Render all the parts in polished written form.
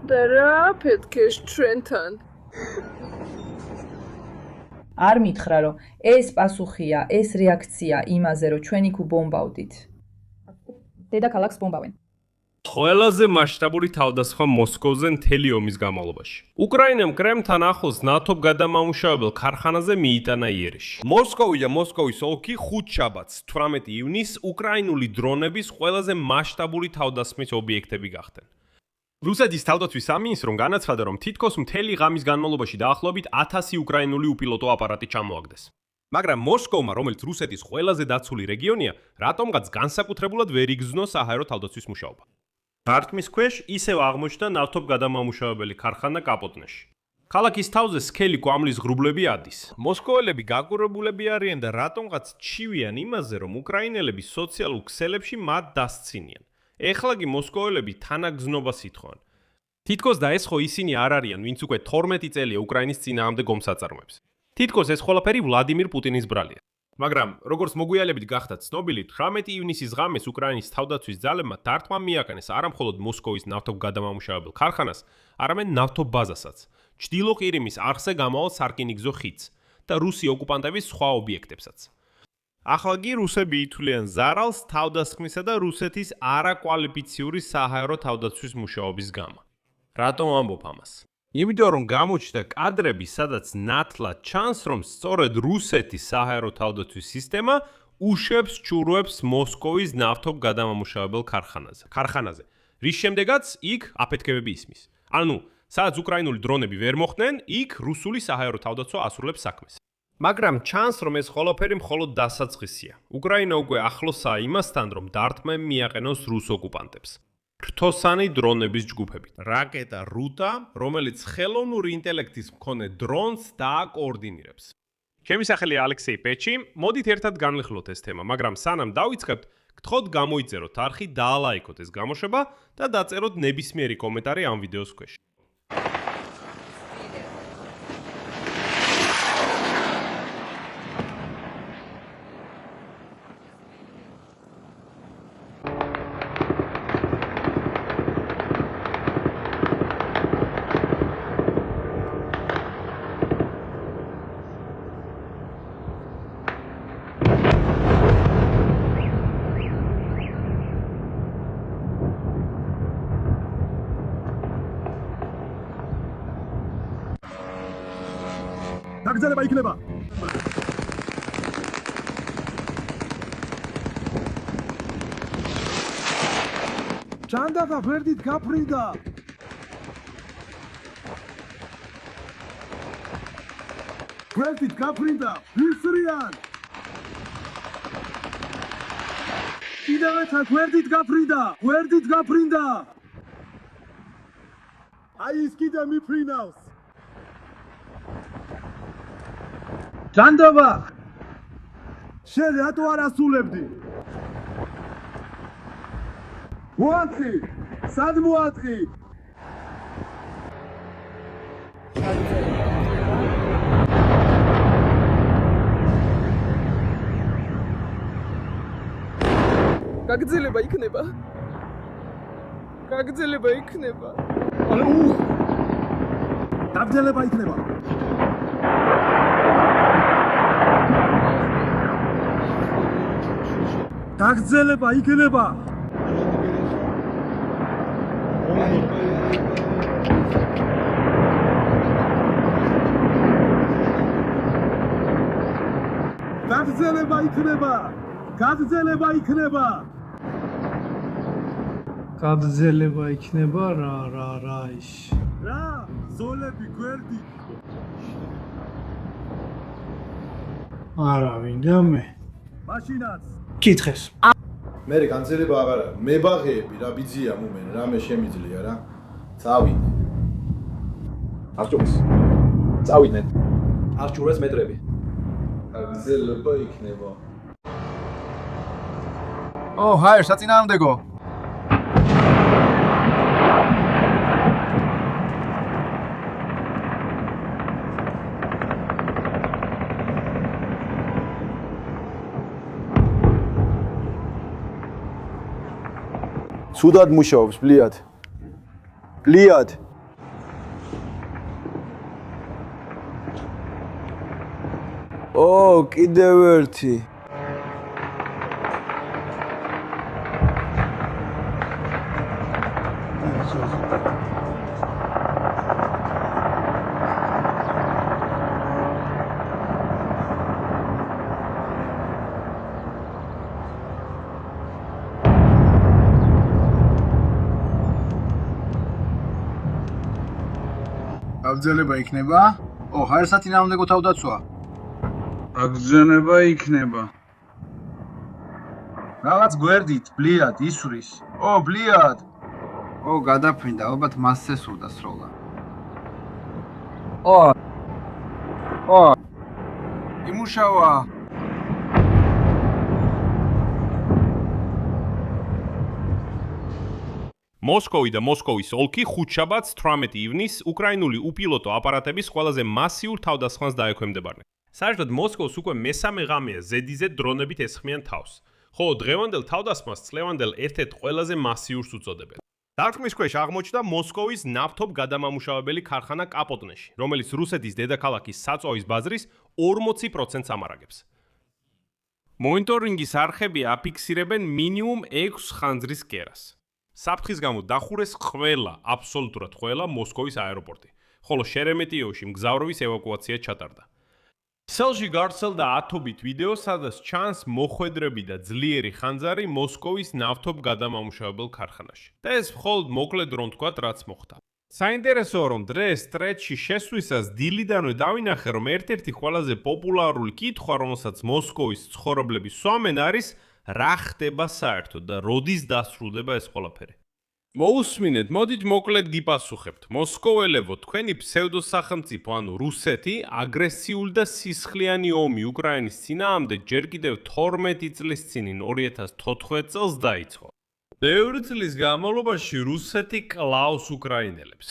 და რა ფეთქეს ჩვენთან? არ მითხრა, რომ ეს პასუხია, ეს რეაქცია იმაზე, რომ ჩვენ იქ უბომბავდით. დედაქალაქს ბომბავენ. ყველაზე მასშტაბური თავდასხმა მოსკოვზე მთელი ომის განმავლობაში. უკრაინამ კრემლთან ახლოს ნავთობ გადამამუშავებელ ქარხანაზე მიიტანა იერიში. მოსკოვი და მოსკოვის ოლქი 5 შაბათს 18 ივნისს უკრაინული დრონების ყველაზე მასშტაბური თავდასხმის ობიექტები გახდნენ. რუსეთის თავდაცვის სამინისტრომ განაცხადა, რომ თითქოს მთელი ღამის განმავლობაში დაახლოებით 1000 უკრაინული უპილოტო აპარატი ჩამოაგდეს. მაგრამ მოსკოვმა, რომელიც რუსეთის ყველაზე დაცული რეგიონია, რატომღაც განსაკუთრებულად ვერ იგრძნო საჰაერო თავდაცვის მუშაობა. გართმის ქვეშ ისევ აღმოჩნდა ნავთობ გადამამუშავებელი ქარხანა კაპოტნეში. ქალაქის თავზე სქელი კვამლის ღრუბლები ადის. მოსკოველები გაგურებულები არიან და რატომღაც ჩივიან იმაზე, რომ უკრაინელები სოციალურ ქსელებში მათ დასცინიან. ეხლა კი მოსკოველები თანაგზნობას ითხოვენ. თითქოს და ეს ხო ისინი არ არიან, ვინც უკვე 12 წელია უკრაინის წინააღმდეგ ომს აწარმოებს. თითქოს ეს ყველაფერი ვლადიმირ პუტინის ბრალია. მაგრამ, როგორც მოგვიალებით გახდა ცნობილი, 18 ივნისის ღამეს უკრაინის თავდაცვის ძალებმა დარტყმა მიაკანეს არა მხოლოდ მოსკოვის ნავთობ გადამამუშავებელ ქარხანას, არამედ ნავთობ ბაზასაც, ჩრდილო ყირიმის არხზე გამავალ სარკინიგზო ხიდს და რუსი ოკუპანტების სხვა ობიექტებსაც. ახლა კი რუსები ითვლიან ზარალს თავდასხმისა და რუსეთის არაკვალიფიციური საჰაერო თავდაცვის მუშაობის გამო. რატომ ამბობ ამას? იმიტომ რომ გამოჩნდა კადრები, სადაც ნათლად ჩანს, რომ სწორედ რუსეთის საჰაერო თავდაცვის სისტემა უშვებს ჩურვებს მოსკოვის ნავთობ გადამამუშავებელ ქარხანაზე. რის შემდეგაც იქ აფეთქებები ისმის. ანუ, სადაც უკრაინული დრონები ვერ მოხვდნენ, იქ რუსული საჰაერო თავდაცვა ასრულებს საქმეს. მაგრამ ჩანს, რომ ეს ყველაფერი მხოლოდ დასაწყისია. უკრაინა უკვე ახლოსაა იმასთან, რომ დარტყმები მიაყენოს რუს ოკუპანტებს. რთოსანი დრონების ჯგუფებით. რაკეტა რუტა, რომელიც ხელოვნური ინტელექტის მქონე დრონს დააკოორდინირებს. ჩემი სახელია ალექსეი პეჩი, მოდით ერთად განვიხილოთ ეს თემა, მაგრამ სანამ დავიწყებთ, გთხოვთ გამოიწეროთ არხი, დაალაიქოთ ეს გამოშვება და დაწეროთ ნებისმიერი კომენტარი ამ ვიდეოს ქვეშ. დაგრძელება იქნება. ჩანდაბა გვერდით გაფრინდა. გვერდით გაფრინდა. ვისრიან. კიდევ ერთხელ გვერდით გაფრინდა. გვერდით გაფრინდა. აი ის კიდე მიფრინავს. ჩანდაბა შენ რატო არ ასულებდი? მოაწყი, სად მოაწყი? გაგრძელება იქნება. გაგრძელება იქნება. გაგრძელება იქნება. გაგრძელება იქნება. გაგრძელება იქნება. გაგრძელება იქნება. გაგრძელება იქნება რა ის. რა? ზოლები გვერდით. არავინ და მე. მაშინაც კითხეს. მე განცილება აღარა. მე ბაღები რა ბიძია მომენ, რამე შემიძლია რა. წავიდე. არჩუს. წავიდნენ. არჩურეს მეტრები. განცილება იქნება. ჰაერ, საწინააღმდეგო. ცუდად მუშაობს, ბლიად. ო, კიდევ ერთი. გაგრძელება იქნება? ო, ჰაერსაწინააღმდეგო თავდაცვა. გაგრძელება იქნება. რაღაც გვერდით, ბლიად, ისვრის. ო, ბლიად. ო, გადაფრინდა, ალბათ მასზე სურდა სროლა. ო. იმუშავა. მოსკოვი და მოსკოვის ოლქი ხუთშაბათს 18 ივნისს უკრაინული უპილოტო აპარატების ყველაზე მასიურ თავდასხმას დაექვემდებარნენ. საერთოდ მოსკოვს უკვე მესამე ღამეა ზედიზედ დრონებით ესხმიან თავს, ხოლო დღევანდელ თავდასხმას წლევანდელ ერთ-ერთ ყველაზე მასიურს უწოდებენ. დარტყმის ქვეშ აღმოჩნდა მოსკოვის ნავთობ გადამამუშავებელი ქარხანა კაპოტნეში, რომელიც რუსეთის დედაქალაქის საწვავის ბაზრის 40%-ს ამარაგებს. მონიტორინგის არხები აფიქსირებენ მინიმუმ 6 ხანძრის კერას. საფრთხის გამო დახურეს ყველა, აბსოლუტურად ყველა მოსკოვის აეროპორტი, ხოლო შერემეტიევში მგზავრების ევაკუაცია ჩატარდა. ქსელში გავრცელდა ათობით ვიდეო, სადაც ჩანს მოხვედრები და ძლიერი ხანძარი მოსკოვის ნავთობ გადამამუშავებელ ქარხანაში. და ეს მხოლოდ მოკლედ რომ თქვათ, რაც მოხდა. საინტერესოა, რომ დღეს სტრეჩში შესვლისას დილიდანვე დავინახე, რომ ერთ-ერთი ყველაზე პოპულარული კითხვა, რომელსაც მოსკოვის ცხოვრებლები სვამენ, არის რა ხდება საერთოდ და როდის დასრულდება ეს ყველაფერი. მოусმინეთ, მოდით მოკლედ გიპასუხებთ. მოსკოველებო, თქვენი ფსევდოსახელმწიფო, ანუ რუსეთი, აგრესიული და სისხლიანი ომი უკრაინის წინააღმდეგ ჯერ კიდევ 12 წლის წინ 2014 წელს დაიწყო. ბევრი წლის განმავლობაში რუსეთი კლავს უკრაინელებს.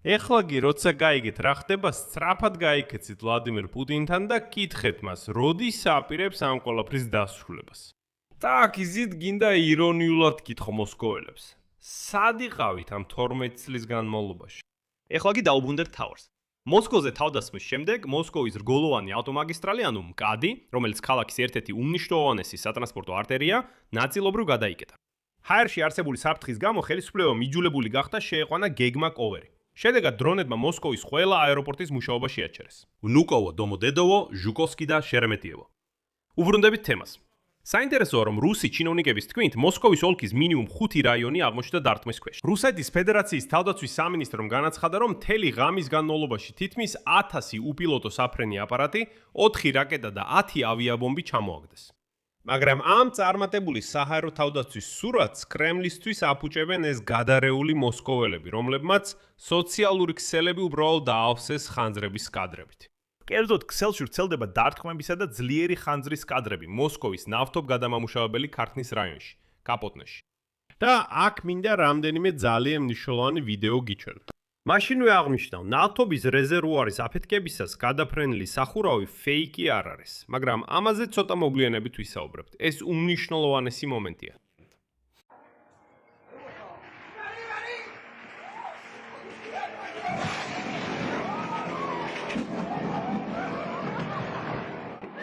ეხლა კი როცა გაიგეთ რა ხდება, სწრაფად გაიქეცით ვლადიმერ პუტინთან და კითხეთ მას, როდის აპირებს ამ ყველაფრის დასრულებას. Так, იზით გინდა ირონიულად კითხო მოსკოველებს. სად იყავით ამ 12 წლის განმავლობაში? ეხლა კი დაუბრუნდეთ თავს. მოსკოვზე თავდასხმის შემდეგ მოსკოვის რგოლოვანი ავტომაგისტრალი, ანუ მკადი, რომელიც ქალაქის ერთ-ერთი უმნიშვნელოვანესი სატრანსპორტო არტერია, ნაწილობრივ გადაიკეტა. ჰაერში არსებული საფრთხის გამო ხელისუფლებამ იძულებული გახდა შეეყვანა გეგმა კოვერი. შედეგად დრონებმა მოსკოვის ყველა აეროპორტის მუშაობა შეაჩერეს. ვნუკოვო, დომოდედოვო, ჟუკოვსკი და შერემეტიევო. უბრუნდებით თემას. საინტერესოა, რომ რუსი ჩინოვნიკების თქმით, მოსკოვის ოლქის მინიმუმ 5 რაიონი აღმოჩნდა დარტყმის ქვეშ. რუსეთის ფედერაციის თავდაცვის სამინისტრომ განაცხადა, რომ მთელი ღამის განმავლობაში თითქმის 1000 უპილოტო საფრენი აპარატი, 4 რაკეტა და 10 ავიაბომბი ჩამოაგდეს. მაგრამ ამ წარმატებული საჰაერო თავდაცვის სურათს კრემლისთვის აფუჭებენ ეს გადარეული მოსკოველები, რომლებმაც სოციალური ქსელები უბრალოდ დაავსეს ხანძრების კადრებით. კერძოდ, ქსელში ვრცელდება დარტყმებისა და ძლიერი ხანძრის კადრები მოსკოვის ნავთობ გადამამუშავებელი ქარხნის რაიონში, კაპოტნეში. და აქ მინდა რამდენიმე ძალიან მნიშვნელოვანი ვიდეო გიჩვენოთ. მაშინვე აღნიშნავ, ნავთობის რეზერვუარის აფეთქებისას გადაფრენილი სახურავი ფეიკი არ არის, მაგრამ ამაზე ცოტა მოგვიანებით ვისაუბრებთ. ეს უმნიშვნელოვანესი მომენტია.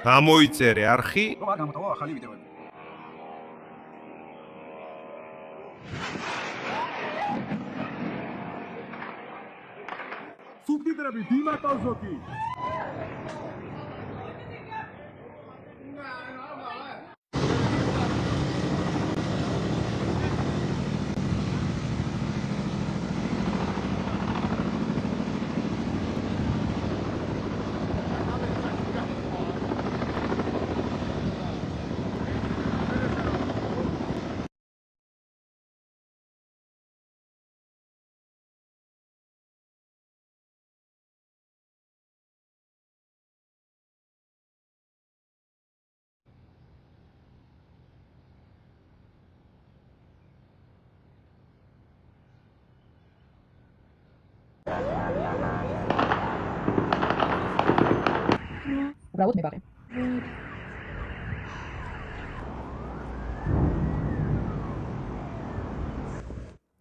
გამოიწერე არხი. გამოტოვა ახალი ვიდეოები. სუბტიტრები დიმატოვზოკი. უბრალოდ მებაღე.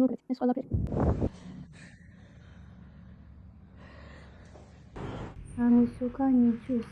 მოკლედ, ეს ყველაფერი. Анусюка ничего.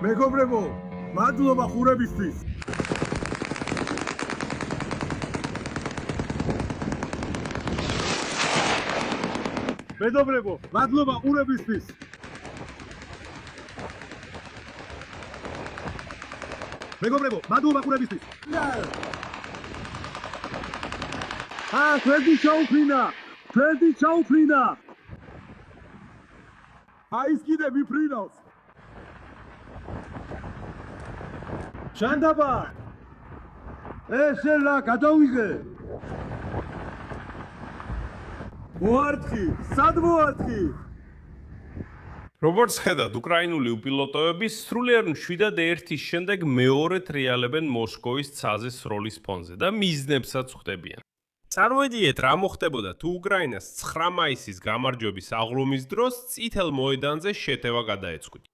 მეგობრებო, მადლობა ხურებისთვის. მეგობრებო, მადლობა ხურებისთვის. მეგობრებო, მადლობა ხურებისთვის. ჩვენი ჩაუფრინა. ჩვენი ჩაუფრინა. აი ის კიდე მიფრინავს. შანდაბა. ესელა გადავიღე. მოარტყი, სად მოარტყი? როგორც ხედავთ, უკრაინული უპილოტოები სრულიად 7-1-ის შემდეგ მეორედ რეალებენ მოსკოვის ცაზე სროლის ფონზე და მიზნებსაც ხვდებიან. წარმოიდგინეთ, რა მოხდებოდა თუ უკრაინას 9 მაისის გამარჯვების აღლუმის დროს წითელ მოედანზე შეტევა გადაეცქვით.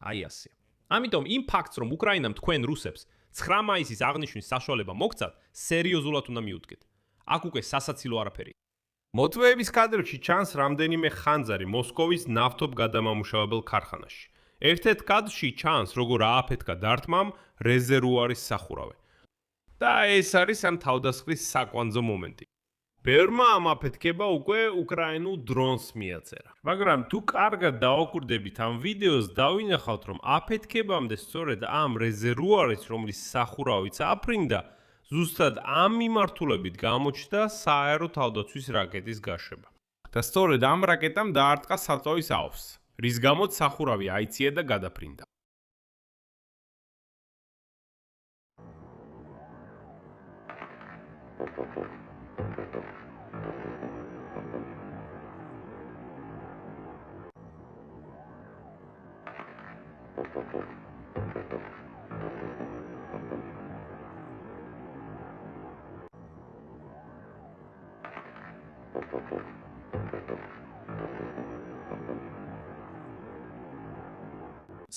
აი ასე. ამიტომ იმ ფაქტს, რომ უკრაინამ თქვენ რუსებს 9 მაისის აღნიშვნის საშუალება მოგცათ, სერიოზულად უნდა მიუდგეთ. აქ უკვე სასაცილო არაფერი. მოტვეების კადრებში ჩანს რამდენიმე ხანძარი მოსკოვის ნავთობგადამამუშავებელ ქარხანაში. ერთ-ერთ კადრში ჩანს, როგორ ააფეთქა დარტმამ რეზერვუარის სახურავე. და ეს არის ამ თავდასხმის საკვანძო მომენტი. ბერმა ამ აფეთქება უკვე უკრაინულ დრონს მიაწერა. მაგრამ თუ კარგად დააკვირდებით ამ ვიდეოს, დავინახავთ, რომ აფეთქებამდე სწორედ ამ რეზერვუარის, რომლის სახურავიც აფრინდა, ზუსტად ამ მიმართულებით გამოჩნდა სააერო თავდაცვის რაკეტის გაშვება. და სწორედ ამ რაკეტამ დაარტყა საწვავის აუზს, რის გამოც სახურავი აიწია და გადაფრინდა.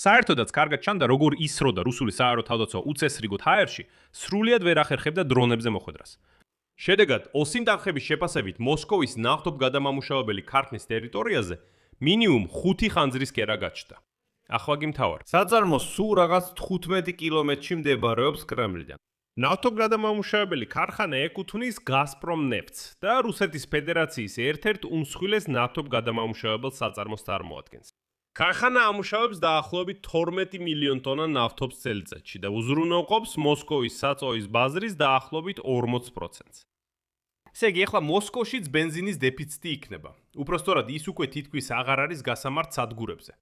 საერთოდაც კარგად ჩანდა, როგორ ისრო და რუსული სააერო თავდაცვა უწესრიგოდ ჰაერში სრულიად ვერ ახერხებდა დრონებზე მოხვედრას. შედეგად, ოსიმდანხების შეფასებით მოსკოვის ნავთობგადამამუშავებელი ქარხნის ტერიტორიაზე მინიმუმ 5 ხანძრის კერა გაჩნდა. ახლა გიმთავარ. საწარმო სულ რაღაც 15 კილომეტრში მდებარეობს კრემლიდან. ნავთობგადამამუშავებელი ქარხანა ეკუთვნის გაზპრომ ნეფტს და რუსეთის ფედერაციის ერთ-ერთ უმსხვილეს ნავთობგადამამუშავებელ საწარმოს წარმოადგენს. ქარხანა ამუშავებს დაახლოებით 12 მილიონ ტონა ნავთობს წელიწადში და უზრუნველყოფს მოსკოვის საწვავის ბაზრის დაახლოებით 40%-ს. ესე იგი, ახლა მოსკოვშიც ბენზინის დეფიციტი იქნება. უпростоრად ის უკვე თითქმის აღარ არის გასამართ სადგურებზე.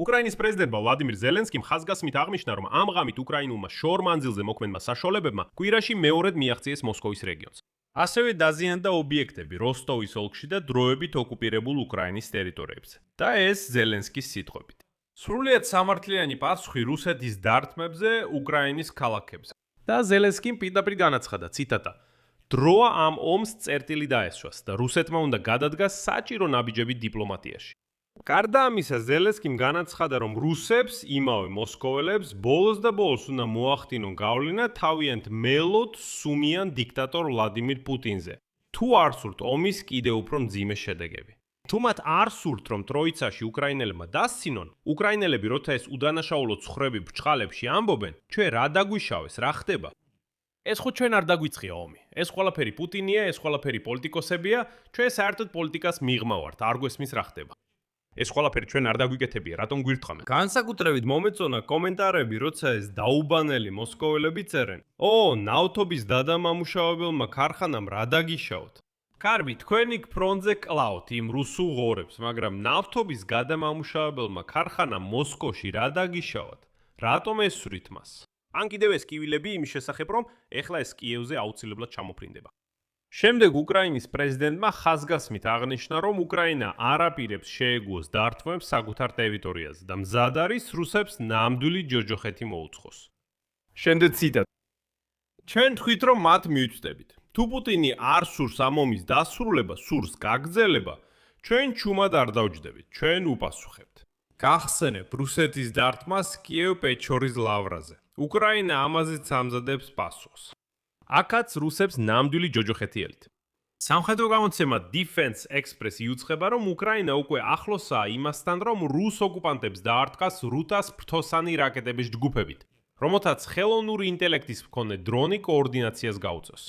უკრაინის პრეზიდენტმა ვლადიმირ ზელენსკიმ ხაზგასმით აღნიშნა, რომ ამ ღამით უკრაინულმა შორ-მანძილზე მოქმედმა საშუალებებმა კვირაში მეორედ მიაღწიეს მოსკოვის რეგიონს. ასევე დაზიანდა ობიექტები როსტოვის ოლქში და დროებით ოკუპირებულ უკრაინის ტერიტორიებზე. და ეს ზელენსკის სიტყვებით. სრულიად სამართლიანი პასუხი რუსეთის დარტმებზე უკრაინის ქალაქებზე. და ზელენსკიმ პირდაპირ განაცხადა, ციტატა: დროა ამ ომს წერტილი დაესვას და რუსეთმა უნდა გადადგას საჭირო ნაბიჯები დიპლომატიაში. გარდა ამისა, ზელენსკიმ განაცხადა, რომ რუსებს, იმავე მოსკოველებს, ბოლოს და ბოლოს უნდა მოახდინონ გავლენა თავიანთ მელოდ სუმიან დიქტატორ ვლადიმირ პუტინზე. თუ არ სურთ ომის კიდევ უფრო მძიმე შედეგები. თუ მათ არ სურთ, რომ ტროიცაში უკრაინელებმა დასცინონ, უკრაინელები როცა ეს უდანაშაულო ცხრები ბრჭყალებში ამბობენ, ჩვენ რა დაგვიშავეს, რა ხდება? ეს ხო ჩვენ არ დაგვიწყია ომი. ეს ყველაფერი პუტინია, ეს ყველაფერი პოლიტიკოსებია, ჩვენ საერთოდ პოლიტიკას მიღმა ვართ, არ გვესმის რა ხდება. ეს ყველაფერი ჩვენ არ დაგვიკეთებია, რატომ გვირთხამენ? განსაკუთრებით მომეწონა კომენტარები, როცა ეს დაუბანელი მოსკოველები წერენ: "ო, ნავთობის დადამამუშავებელმა ქარხანამ რა დაგიშაოთ?" კარგი, თქვენ იქ ფრონტზე კლავთ იმ რუსულ ღორებს, მაგრამ ნავთობის გადამამუშავებელმა ქარხანამ მოსკოვში რა დაგიშავოთ? რატომ ესვრით მას? ან კიდევ ეს კივილები იმის შესახებ, რომ ეხლა ეს კიევზე აუცილებლად ჩამოფრინდება. შემდეგ უკრაინის პრეზიდენტმა ხაზგასმით აღნიშნა, რომ უკრაინა არ აპირებს შეეგუოს დარტყმებს საკუთარ ტერიტორიაზე და მზად არის რუსებს ნამდვილი ჯოჯოხეთი მოუწყოს. შემდეგ ციტატა: ჩვენ თქვით, რომ მათ მივწდებით. თუ პუტინი არ სურს ამ ომის დასრულება, სურს გაგრძელება, ჩვენ ჩუმად არ დავჯდებით, ჩვენ უპასუხებთ. გახსენებ რუსეთის დარტყმას კიევ-პეჩორის ლავრაზე. უკრაინა ამაზეც ამზადებს პასუხს. აქაც რუსებს ნამდვილი ჯოჯოხეთი ელით. სამხედრო გამოცემა Defense Express იუცხება, რომ უკრაინა უკვე ახლოსაა იმასთან, რომ რუს ოკუპანტებს დაარტყას 800 ფრთოსანი რაკეტების ჯგუფებით, რომელთაც ხელოვნური ინტელექტის მქონე დრონი კოორდინაციას გაუწევს.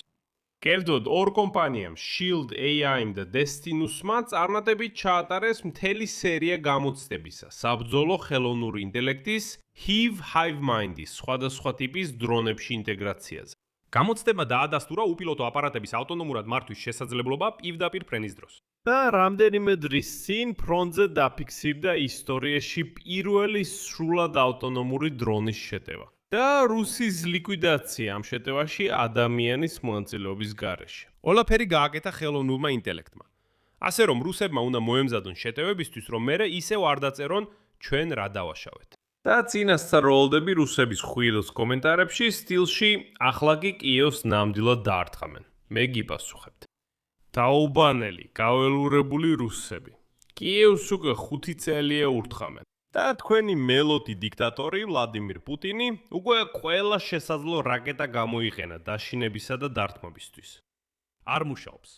კერძოდ, ორ კომპანიამ Shield AI და Destinus-მა წარმატებით ჩაატარეს მთელი სერია გამოცდებისა საბრძოლო ხელოვნური ინტელექტის HiveMind-ის სხვადასხვა ტიპის დრონებში ინტეგრაციაზე. გამოცდება დაადასტურა უპილოტო აპარატების ავტონომურად მართვის შესაძლებლობა პირდაპირ ფრენის დროს. და რამდენიმე დრის წინ ფრონტზე დაფიქსირდა ისტორიაში პირველი სრულად ავტონომური დრონის შეტევა. და რუსის ლიკვიდაცია ამ შეტევაში ადამიანის მონაწილეობის გარეშე. ყველაფერი გააკეთა ხელოვნურმა ინტელექტმა. ასე რომ რუსებმა უნდა მოემზადონ შეტევებისთვის, რომ მერე ისევ არ დაწერონ ჩვენ რა დავაშავეთ. და წინასწაროლდები რუსების ხვილოს კომენტარებში სტილში ახლა კი კიევს ნამდვილად დაარტყამენ. მე გიპასუხებთ. დაუბანელი, გაველურებული რუსები. კიევს უკვე 5 წელია ურტყამენ. და თქვენი მელოდი დიქტატორი ვლადიმირ პუტინი უკვე ყველა შესაძლო რაკეტა გამოიყენა დაშინებისა და დართმობისთვის. არ მუშაობს.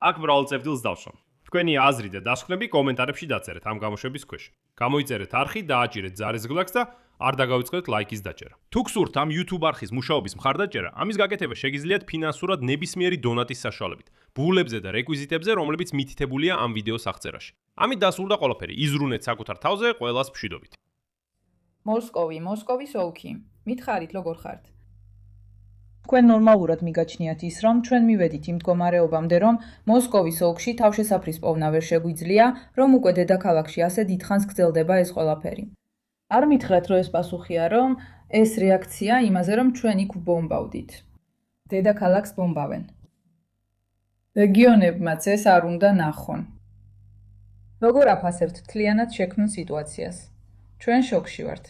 აქ მრავალ წერტილს დავშავ. თქვენი აზრი და დასკვნები კომენტარებში დაწერეთ ამ გამოშვების ქვეშ. გამოიწერეთ არხი, დააჭირეთ ზარის გლაკს და არ დაგავიწყდეთ ლაიკის დაჭერა. თუ გსურთ ამ YouTube არხის მუშაობის მხარდაჭერა, ამის გაკეთება შეგიძლიათ ფინანსურად ნებისმიერი დონატის საშუალებით, ბულებზე და რეკვიზიტებზე, რომლებიც მითითებულია ამ ვიდეოს აღწერაში. ამით დასრულდა ყველაფერი. იზრუნეთ საკუთარ თავზე, ყველას მშვიდობით. მოსკოვის ოლქი. მითხარით, როგორ ხართ? თქვენ ნორმალურად მიგაჩნიათ ის, რომ ჩვენ მივედით იმ მდგომარეობამდე, რომ მოსკოვის ოლქში თავშესაფრის პოვნა ვერ შეგვიძლია, რომ უკვე დედაქალაქში ასე დიდხანს გრძელდება ეს ყველაფერი. არ მითხრათ, რომ ეს პასუხია, რომ ეს რეაქცია იმაზე, რომ ჩვენ იქ ვბომბავდით. დედაქალაქს ბომბავენ. რეგიონებმაც ეს არ უნდა ნახონ. როგორ აფასებთ მთლიანად შექმნილ სიტუაციას? ჩვენ შოკში ვართ.